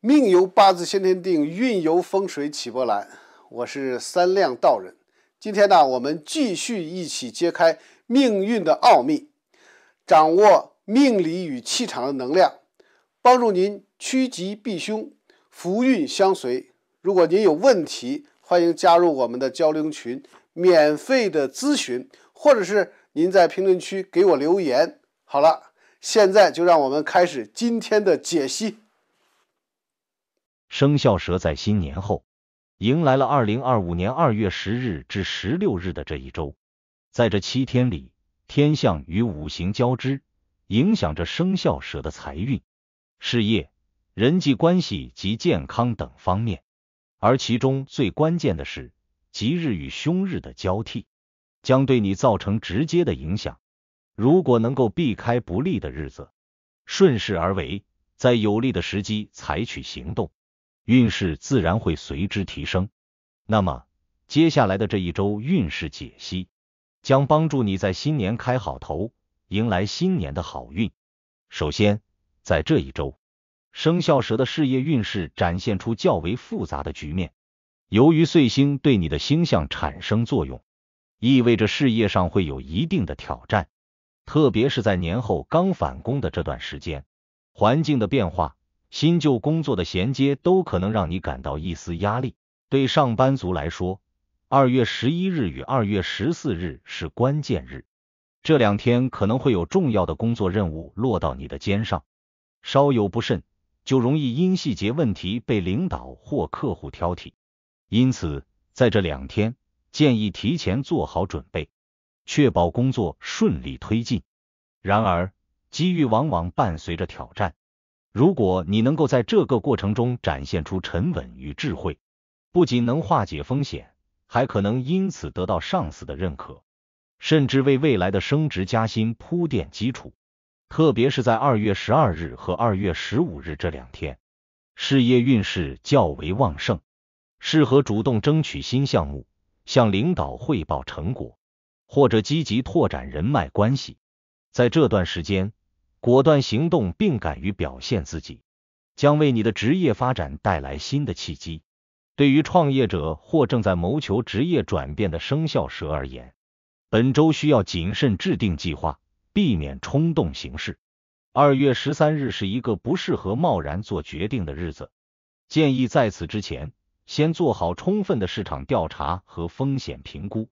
命由八字先天定，运由风水起波澜。我是三亮道人。今天呢，我们继续一起揭开命运的奥秘，掌握命理与气场的能量，帮助您趋吉避凶，福运相随。如果您有问题，欢迎加入我们的交流群，免费的咨询，或者是您在评论区给我留言。好了，现在就让我们开始今天的解析。生肖蛇在新年后迎来了2025年2月10日至16日的这一周，在这7天里，天象与五行交织，影响着生肖蛇的财运、事业、人际关系及健康等方面。而其中最关键的是，吉日与凶日的交替将对你造成直接的影响。如果能够避开不利的日子，顺势而为，在有利的时机采取行动，运势自然会随之提升。那么接下来的这一周运势解析将帮助你在新年开好头，迎来新年的好运。首先，在这一周，生肖蛇的事业运势展现出较为复杂的局面。由于岁星对你的星象产生作用，意味着事业上会有一定的挑战，特别是在年后刚返工的这段时间，环境的变化、新旧工作的衔接都可能让你感到一丝压力。对上班族来说，2月11日与2月14日是关键日，这2天可能会有重要的工作任务落到你的肩上，稍有不慎就容易因细节问题被领导或客户挑剔。因此在这2天建议提前做好准备，确保工作顺利推进。然而机遇往往伴随着挑战，如果你能够在这个过程中展现出沉稳与智慧，不仅能化解风险，还可能因此得到上司的认可，甚至为未来的升职加薪铺垫基础。特别是在2月12日和2月15日这2天，事业运势较为旺盛，适合主动争取新项目，向领导汇报成果，或者积极拓展人脉关系。在这段时间，果断行动并敢于表现自己，将为你的职业发展带来新的契机。对于创业者或正在谋求职业转变的生肖蛇而言，本周需要谨慎制定计划，避免冲动行事。2月13日是一个不适合贸然做决定的日子，建议在此之前先做好充分的市场调查和风险评估，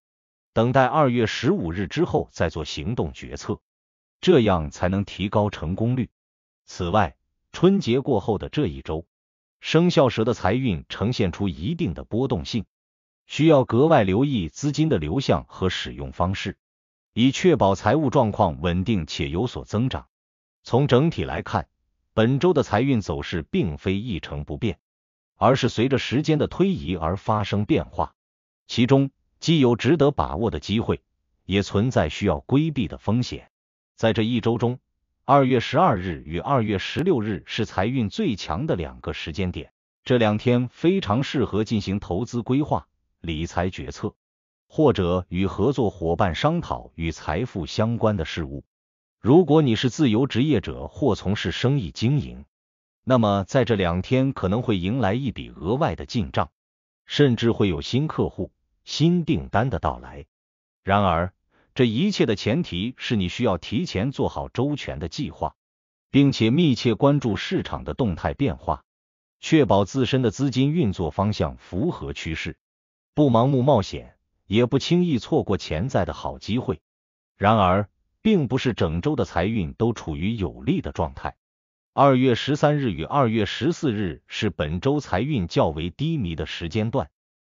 等待2月15日之后再做行动决策，这样才能提高成功率。此外，春节过后的这一周，生肖蛇的财运呈现出一定的波动性，需要格外留意资金的流向和使用方式，以确保财务状况稳定且有所增长。从整体来看，本周的财运走势并非一成不变，而是随着时间的推移而发生变化，其中既有值得把握的机会，也存在需要规避的风险。在这一周中，2月12日与2月16日是财运最强的2个时间点，这2天非常适合进行投资规划、理财决策，或者与合作伙伴商讨与财富相关的事务。如果你是自由职业者或从事生意经营，那么在这2天可能会迎来一笔额外的进账，甚至会有新客户、新订单的到来。然而这一切的前提是你需要提前做好周全的计划，并且密切关注市场的动态变化，确保自身的资金运作方向符合趋势，不盲目冒险，也不轻易错过潜在的好机会。然而并不是整周的财运都处于有利的状态。2月13日与2月14日是本周财运较为低迷的时间段，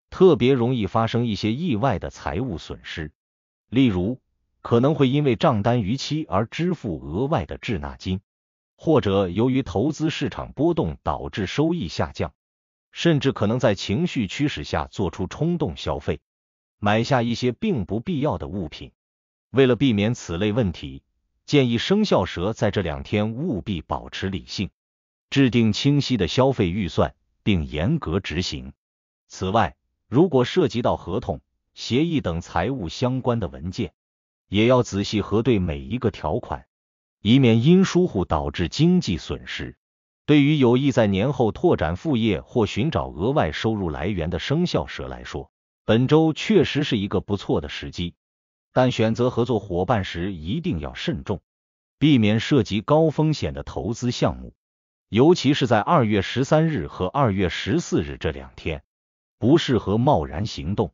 特别容易发生一些意外的财务损失，例如可能会因为账单逾期而支付额外的滞纳金，或者由于投资市场波动导致收益下降，甚至可能在情绪驱使下做出冲动消费，买下一些并不必要的物品。为了避免此类问题，建议生肖蛇在这2天务必保持理性，制定清晰的消费预算，并严格执行。此外，如果涉及到合同、协议等财务相关的文件，也要仔细核对每一个条款，以免因疏忽导致经济损失。对于有意在年后拓展副业或寻找额外收入来源的生肖蛇来说，本周确实是一个不错的时机，但选择合作伙伴时一定要慎重，避免涉及高风险的投资项目，尤其是在2月13日和2月14日这2天，不适合贸然行动。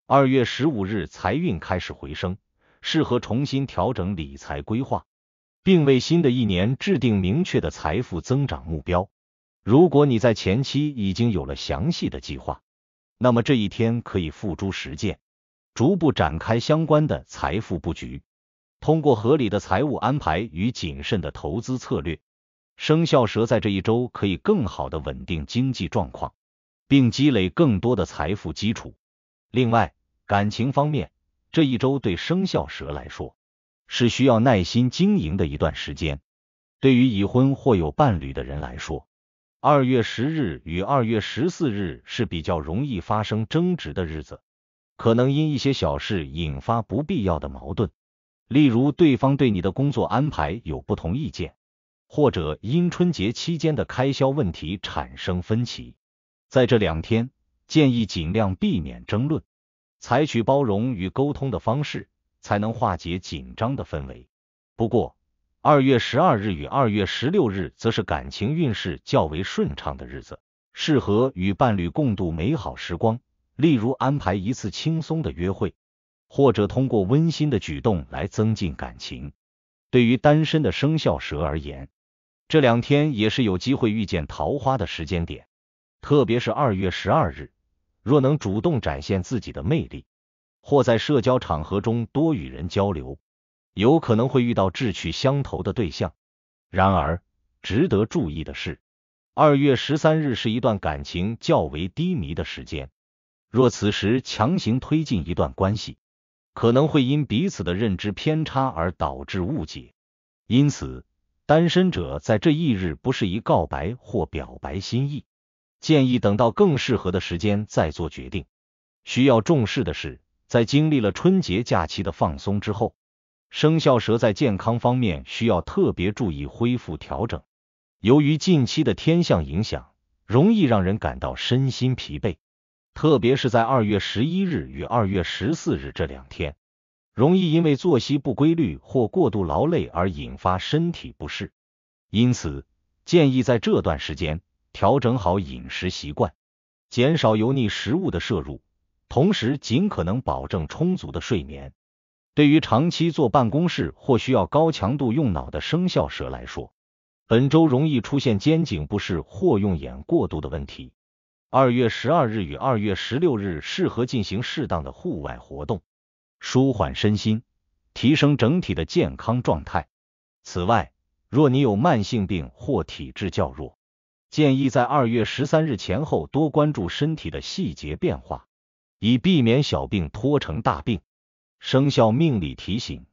2月15日财运开始回升，适合重新调整理财规划，并为新的一年制定明确的财富增长目标。如果你在前期已经有了详细的计划，那么这一天可以付诸实践，逐步展开相关的财富布局。通过合理的财务安排与谨慎的投资策略，生肖蛇在这一周可以更好的稳定经济状况，并积累更多的财富基础。另外，感情方面，这一周对生肖蛇来说是需要耐心经营的一段时间。对于已婚或有伴侣的人来说，2月10日与2月14日是比较容易发生争执的日子，可能因一些小事引发不必要的矛盾，例如对方对你的工作安排有不同意见，或者因春节期间的开销问题产生分歧。在这2天，建议尽量避免争论，采取包容与沟通的方式，才能化解紧张的氛围。不过2月12日与2月16日则是感情运势较为顺畅的日子，适合与伴侣共度美好时光，例如安排一次轻松的约会，或者通过温馨的举动来增进感情。对于单身的生肖蛇而言，这2天也是有机会遇见桃花的时间点，特别是2月12日，若能主动展现自己的魅力，或在社交场合中多与人交流，有可能会遇到志趣相投的对象。然而，值得注意的是，2月13日是一段感情较为低迷的时间，若此时强行推进一段关系，可能会因彼此的认知偏差而导致误解。因此，单身者在这一日不适宜告白或表白心意，建议等到更适合的时间再做决定。需要重视的是，在经历了春节假期的放松之后，生肖蛇在健康方面需要特别注意恢复调整。由于近期的天象影响，容易让人感到身心疲惫，特别是在2月11日与2月14日这2天，容易因为作息不规律或过度劳累而引发身体不适。因此，建议在这段时间调整好饮食习惯，减少油腻食物的摄入，同时尽可能保证充足的睡眠。对于长期坐办公室或需要高强度用脑的生肖蛇来说，本周容易出现肩颈不适或用眼过度的问题。2月12日与2月16日适合进行适当的户外活动，舒缓身心，提升整体的健康状态。此外，若你有慢性病或体质较弱，建议在2月13日前后多关注身体的细节变化，以避免小病拖成大病。生肖命理提醒，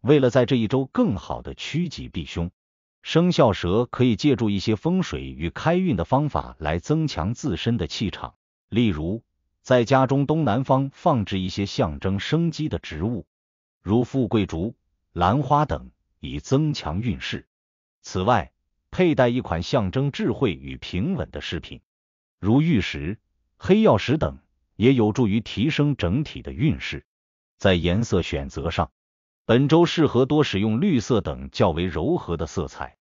为了在这一周更好的趋吉避凶，生肖蛇可以借助一些风水与开运的方法来增强自身的气场，例如在家中东南方放置一些象征生机的植物，如富贵竹、兰花等，以增强运势。此外，佩戴一款象征智慧与平稳的饰品，如玉石、黑曜石等，也有助于提升整体的运势。在颜色选择上，本周适合多使用绿色等较为柔和的色彩，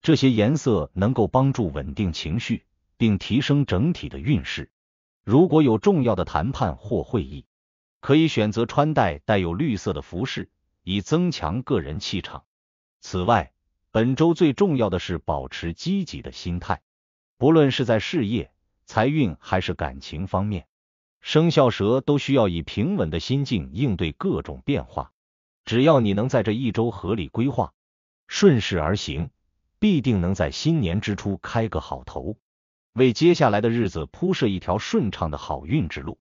这些颜色能够帮助稳定情绪，并提升整体的运势。如果有重要的谈判或会议，可以选择穿戴带有绿色的服饰，以增强个人气场。此外，本周最重要的是保持积极的心态，不论是在事业、财运还是感情方面，生肖蛇都需要以平稳的心境应对各种变化。只要你能在这一周合理规划，顺势而行，必定能在新年之初开个好头，为接下来的日子铺设一条顺畅的好运之路。